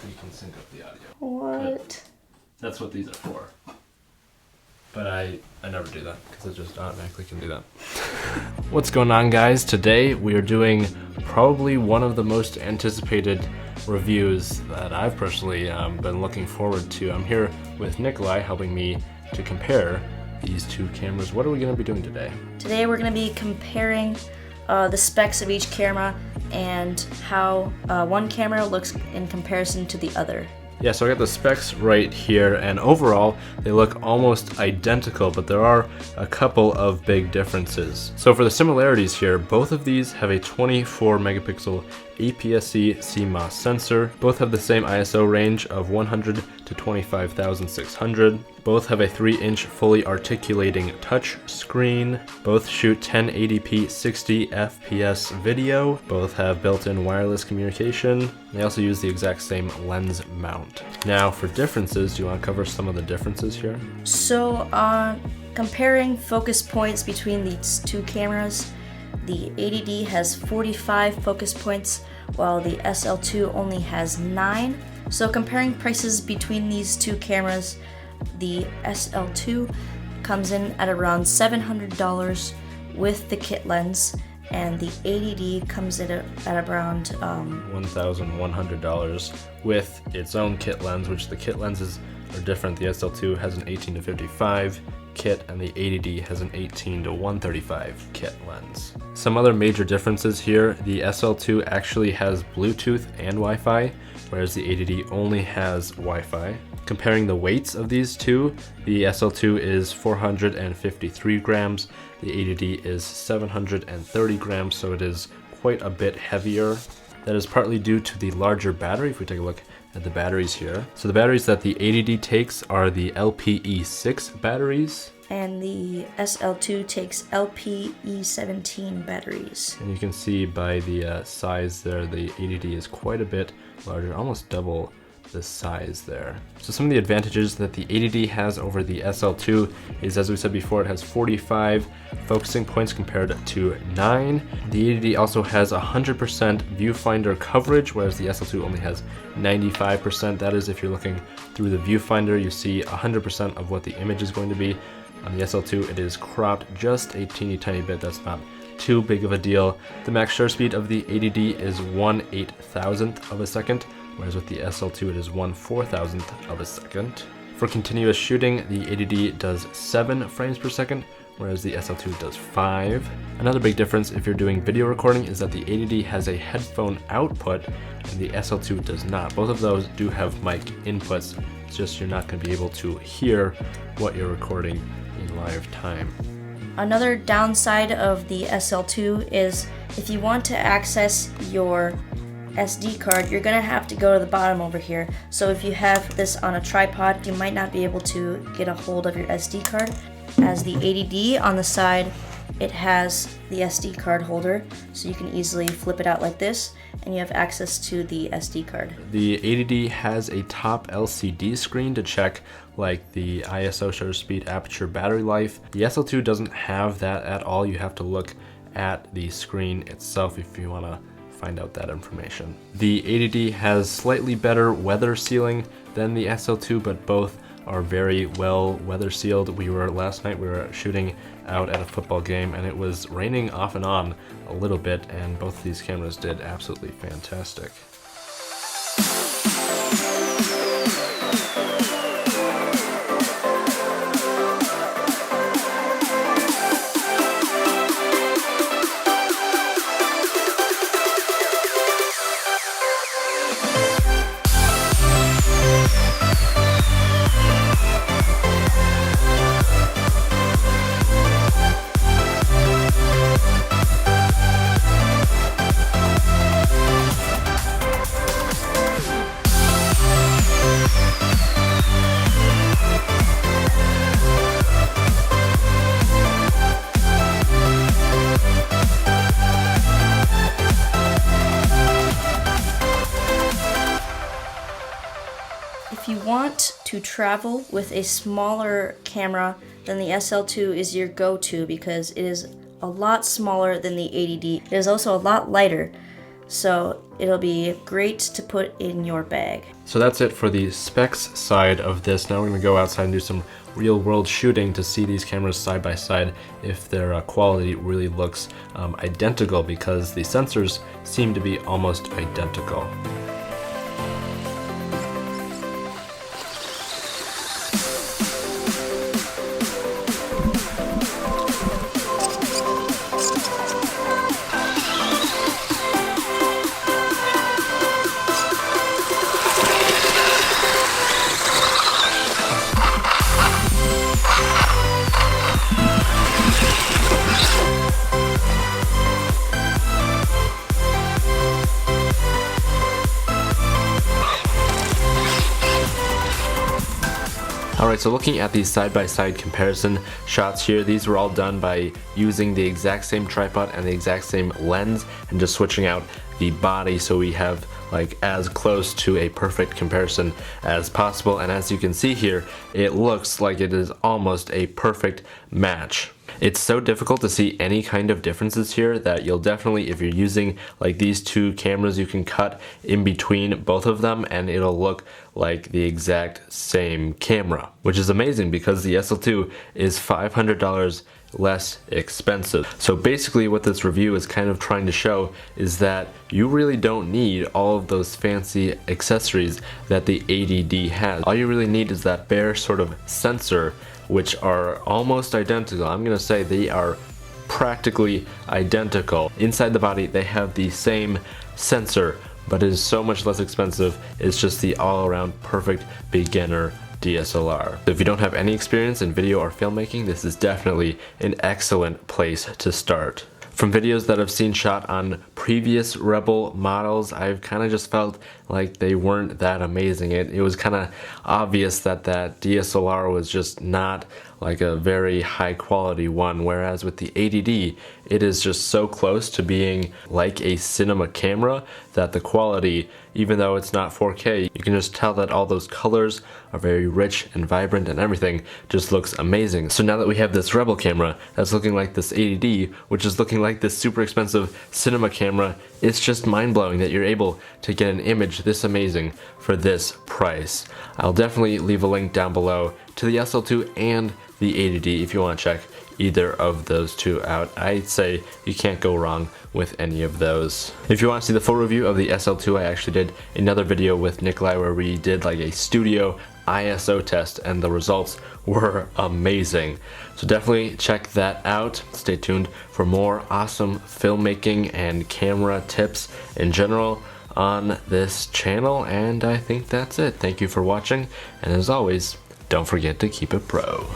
you can sync up the audio. What? But that's what these are for. But I never do that because it just automatically can do that. What's going on, guys? Today we are doing probably one of the most anticipated reviews that I've personally been looking forward to. I'm here with Nikolai helping me to compare these two cameras. What are we going to be doing today? Today we're going to be comparing the specs of each camera and how one camera looks in comparison to the other. Yeah, so I got the specs right here, and overall they look almost identical, but there are a couple of big differences. So for the similarities here, both of these have a 24 megapixel APS-C CMOS sensor. Both have the same ISO range of 100 to 25,600. Both have a 3-inch fully articulating touch screen. Both shoot 1080p 60 FPS video. Both have built-in wireless communication. They also use the exact same lens mount. Now for differences, do you want to cover some of the differences here? So comparing focus points between these two cameras, the 80D has 45 focus points while the SL2 only has 9. So comparing prices between these two cameras, the SL2 comes in at around $700 with the kit lens, and the 80D comes in at around $1,100 with its own kit lens, which the kit lenses are different. The SL2 has an 18 to 55 kit and the 80D has an 18 to 135 kit lens. Some other major differences here: the SL2 actually has Bluetooth and Wi-Fi, whereas the 80D only has Wi-Fi. Comparing the weights of these two, the SL2 is 453 grams, the 80D is 730 grams, so it is quite a bit heavier. That is partly due to the larger battery. If we take a look at the batteries here. So the batteries that the 80D takes are the LPE6 batteries. And the SL2 takes LPE17 batteries. And you can see by the size there, the 80D is quite a bit larger, almost double the size there. So some of the advantages that the 80D has over the SL2 is, as we said before, it has 45 focusing points compared to 9. The 80D also has 100% viewfinder coverage, whereas the SL2 only has 95%. That is, if you're looking through the viewfinder, you see 100% of what the image is going to be. On the SL2, it is cropped just a teeny tiny bit. That's not too big of a deal. The max shutter speed of the 80D is 1/8000th of a second, whereas with the SL2 it is 1/4000th of a second. For continuous shooting, the 80D does 7 frames per second, whereas the SL2 does 5. Another big difference if you're doing video recording is that the 80D has a headphone output and the SL2 does not. Both of those do have mic inputs, it's just you're not going to be able to hear what you're recording in live time. Another downside of the SL2 is if you want to access your SD card, you're gonna have to go to the bottom over here. So if you have this on a tripod, you might not be able to get a hold of your SD card. As the 80D on the side, it has the SD card holder, so you can easily flip it out like this and you have access to the SD card. The 80D has a top LCD screen to check like the ISO, shutter speed, aperture, battery life. The SL2 doesn't have that at all. You have to look at the screen itself if you want to find out that information. The 80D has slightly better weather sealing than the SL2, but both are very well weather sealed. Last night we were shooting out at a football game and it was raining off and on a little bit, and both of these cameras did absolutely fantastic. If you want to travel with a smaller camera, then the SL2 is your go-to because it is a lot smaller than the 80D. It is also a lot lighter. so it'll be great to put in your bag. So that's it for the specs side of this. Now we're gonna go outside and do some real world shooting to see these cameras side by side if their quality really looks identical, because the sensors seem to be almost identical. Alright, so looking at these side-by-side comparison shots here, these were all done by using the exact same tripod and the exact same lens and just switching out the body so we have like as close to a perfect comparison as possible. And as you can see here, it looks like it is almost a perfect match. It's so difficult to see any kind of differences here that you'll definitely, if you're using like these two cameras, you can cut in between both of them and it'll look like the exact same camera, which is amazing because the SL2 is $500 less expensive. So basically what this review is kind of trying to show is that you really don't need all of those fancy accessories that the 80D has. All you really need is that bare sort of sensor, which are almost identical. I'm gonna say they are practically identical. Inside the body they have the same sensor, but it is so much less expensive. It's just the all-around perfect beginner DSLR. If you don't have any experience in video or filmmaking, this is definitely an excellent place to start. From videos that I've seen shot on previous Rebel models, I've kind of just felt like they weren't that amazing. It was kind of obvious that that DSLR was just not like a very high quality one, whereas with the 80D, it is just so close to being like a cinema camera that the quality, even though it's not 4K, you can just tell that all those colors are very rich and vibrant and everything just looks amazing. So now that we have this Rebel camera that's looking like this 80D, which is looking like this super expensive cinema camera, it's just mind-blowing that you're able to get an image this amazing for this price. I'll definitely leave a link down below to the SL2 and the 80D if you want to check either of those two out. I'd say you can't go wrong with any of those. If you want to see the full review of the SL2, I actually did another video with Nikolai where we did like a studio ISO test and the results were amazing. So definitely check that out. Stay tuned for more awesome filmmaking and camera tips in general on this channel, and I think that's it. Thank you for watching, and as always, don't forget to keep it pro.